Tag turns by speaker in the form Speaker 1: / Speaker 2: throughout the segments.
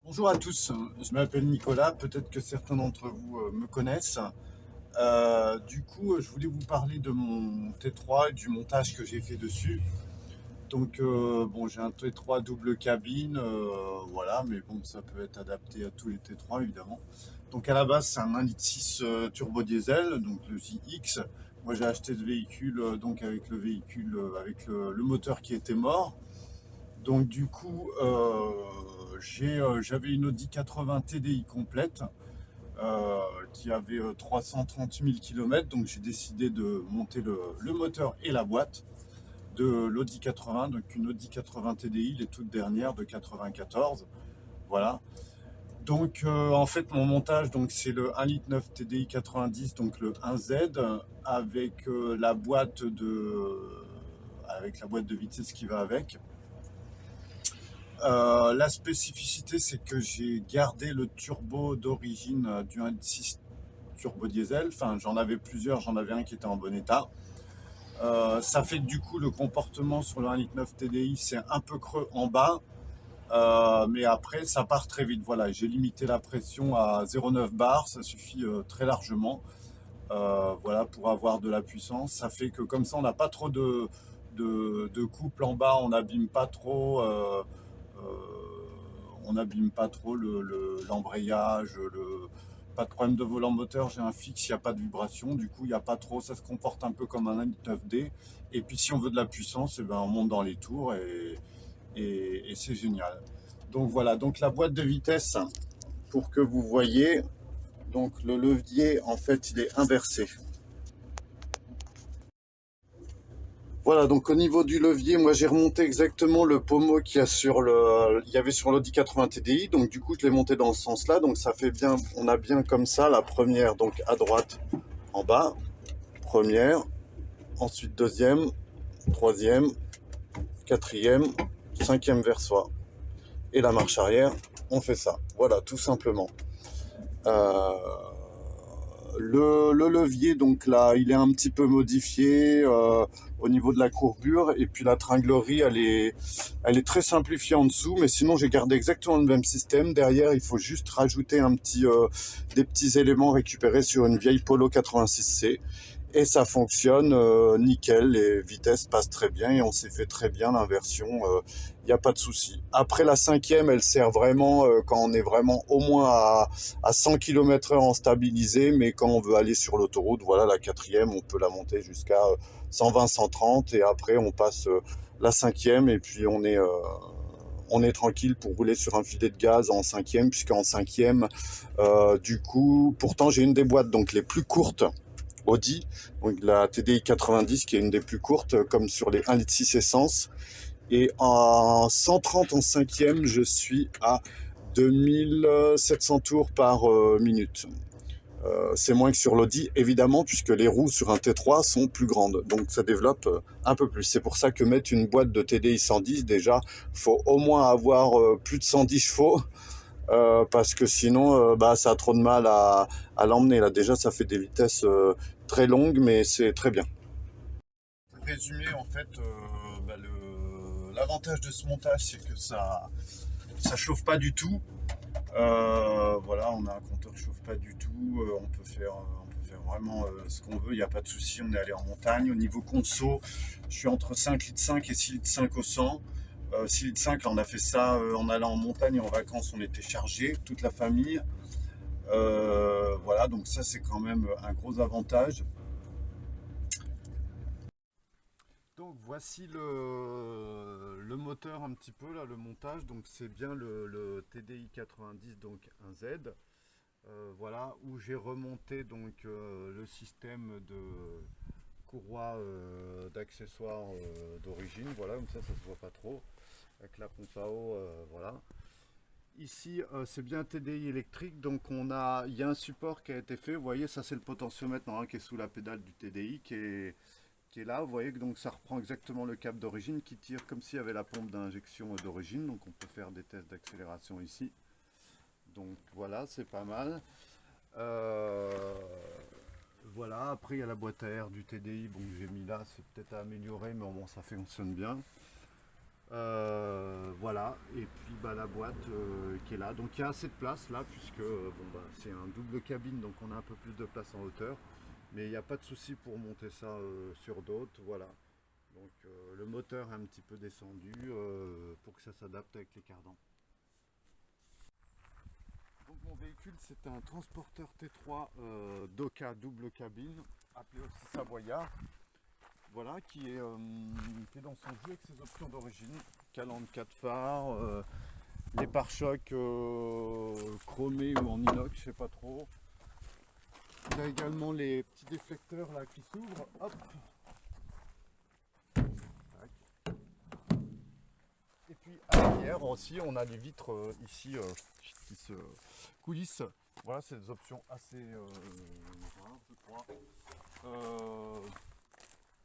Speaker 1: Bonjour à tous, je m'appelle Nicolas, peut-être que certains d'entre vous me connaissent. Je voulais vous parler de mon T3 et du montage que j'ai fait dessus. Bon, j'ai un T3 double cabine, voilà, mais bon, ça peut être adapté à tous les T3 évidemment. Donc à la base, c'est un 1,6 litre turbo diesel, donc le JX. Moi, j'ai acheté ce véhicule donc avec le véhicule, avec le moteur qui était mort. J'avais une Audi 80 TDI complète qui avait 330 000 km. Donc j'ai décidé de monter le moteur et la boîte de l'Audi 80, donc une Audi 80 TDI, les toutes dernières de 94. Voilà. En fait, mon montage, donc c'est le 1,9 litre TDI 90, donc le 1Z, avec avec la boîte de vitesse qui va avec. La spécificité, c'est que j'ai gardé le turbo d'origine du 1.6 turbo diesel. Enfin, j'en avais plusieurs, j'en avais un qui était en bon état. Ça fait que du coup, le comportement sur le 1,9 litre TDI, c'est un peu creux en bas. Mais après, ça part très vite. Voilà, j'ai limité la pression à 0,9 bar, ça suffit très largement. Voilà, pour avoir de la puissance. Ça fait que comme ça, on n'a pas trop de couple en bas, on n'abîme pas trop. Euh, on n'abîme pas trop l'embrayage, pas de problème de volant moteur, j'ai un fixe, il n'y a pas de vibration, du coup il n'y a pas trop, ça se comporte un peu comme un 9D. Et puis si on veut de la puissance, eh ben, on monte dans les tours et c'est génial. Donc voilà, donc la boîte de vitesse, pour que vous voyez, donc le levier en fait il est inversé. Voilà, donc au niveau du levier, moi j'ai remonté exactement le pommeau il y avait sur l'Audi 80 TDI, donc du coup je l'ai monté dans ce sens-là, donc ça fait bien, on a bien comme ça la première, donc à droite en bas, première, ensuite deuxième, troisième, quatrième, cinquième vers soi. Et la marche arrière, on fait ça. Voilà, tout simplement. Euh, le levier, donc là, il est un petit peu modifié au niveau de la courbure. Et puis la tringlerie, elle est très simplifiée en dessous. Mais sinon, j'ai gardé exactement le même système. Derrière, il faut juste rajouter des petits éléments récupérés sur une vieille Polo 86C. Et ça fonctionne nickel, les vitesses passent très bien et on s'est fait très bien l'inversion, il n'y a pas de souci. Après la cinquième, elle sert vraiment quand on est vraiment au moins à 100 km/h en stabilisé, mais quand on veut aller sur l'autoroute, voilà, la quatrième, on peut la monter jusqu'à 120-130 et après on passe la cinquième et puis on est tranquille pour rouler sur un filet de gaz en cinquième, puisqu'en cinquième, du coup, pourtant j'ai une des boîtes donc les plus courtes Audi, donc la TDI 90 qui est une des plus courtes, comme sur les 1,6 litre essence. Et en 130 en cinquième, je suis à 2700 tours par minute. C'est moins que sur l'Audi, évidemment, puisque les roues sur un T3 sont plus grandes. Donc ça développe un peu plus. C'est pour ça que mettre une boîte de TDI 110, déjà, faut au moins avoir plus de 110 chevaux. Parce que sinon, bah, ça a trop de mal à l'emmener. Là, déjà, ça fait des vitesses très longues, mais c'est très bien. Pour résumer, en fait, l'avantage de ce montage, c'est que ça chauffe pas du tout. Voilà, on a un compteur qui chauffe pas du tout. On peut faire vraiment ce qu'on veut. Il n'y a pas de souci. On est allé en montagne. Au niveau conso, je suis entre 5,5 litres et 6,5 litres au 100. 6 litres 5, là, on a fait ça en allant en montagne et en vacances. On était chargés, toute la famille. Voilà, donc ça, c'est quand même un gros avantage. Donc voici le moteur un petit peu là, le montage. Donc c'est bien le TDI 90, donc un Z. Voilà où j'ai remonté donc le système de courroie d'accessoires d'origine. Voilà, comme ça se voit pas trop avec la pompe à eau. Voilà. Ici, c'est bien TDI électrique, donc il y a un support qui a été fait. Vous voyez, ça c'est le potentiomètre qui est sous la pédale du TDI, qui est là. Vous voyez que donc ça reprend exactement le câble d'origine qui tire comme s'il y avait la pompe d'injection d'origine. Donc on peut faire des tests d'accélération ici. Donc voilà, c'est pas mal. Euh, voilà, après il y a la boîte à air du TDI, bon, que j'ai mis là, c'est peut-être à améliorer, mais bon, ça fonctionne bien. Voilà, et puis bah, la boîte qui est là. Donc il y a assez de place là, puisque bon, bah, c'est un double cabine, donc on a un peu plus de place en hauteur. Mais il n'y a pas de souci pour monter ça sur d'autres. Voilà. Donc le moteur est un petit peu descendu pour que ça s'adapte avec les cardans. Donc mon véhicule c'est un transporteur T3 Doka double cabine, appelé aussi Savoyard. Voilà, qui est dans son jus avec ses options d'origine, calandre 4 phares, les pare-chocs chromés ou en inox, je sais pas trop. Il y a également les petits déflecteurs là qui s'ouvrent. Hop. Et puis à l'arrière aussi, on a les vitres ici qui se coulissent. Voilà, c'est des options assez rares, je crois.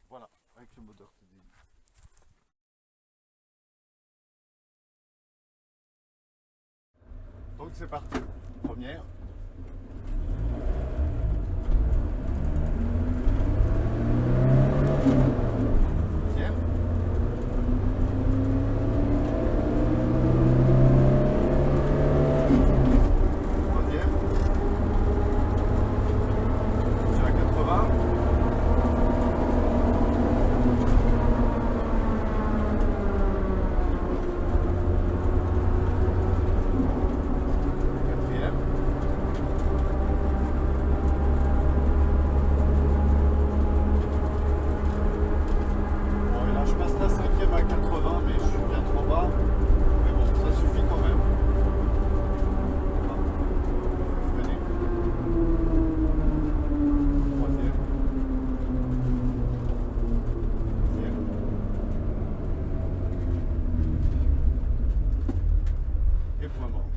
Speaker 1: Voilà, avec le moteur TDI. Donc c'est parti. Première. Deuxième. Troisième. Sur la 80. Quatrième. Bon, et là je passe la cinquième à 80, mais je suis bien trop bas. Mais bon, ça suffit quand même. Hop. Freiner. Troisième. Deuxième. Et point mort.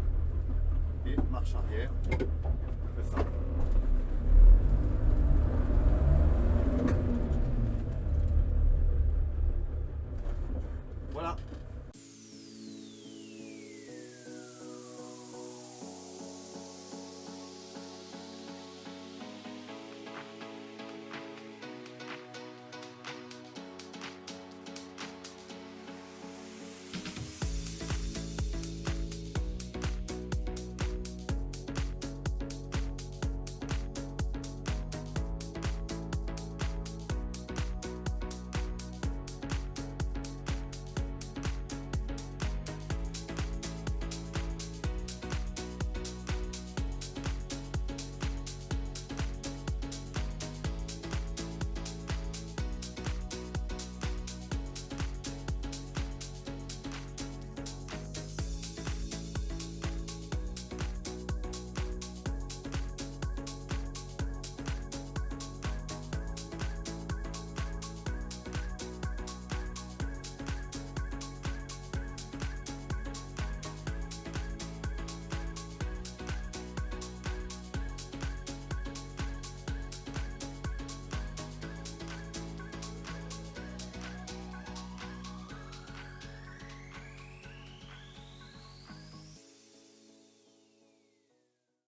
Speaker 1: Et marche arrière. C'est ça.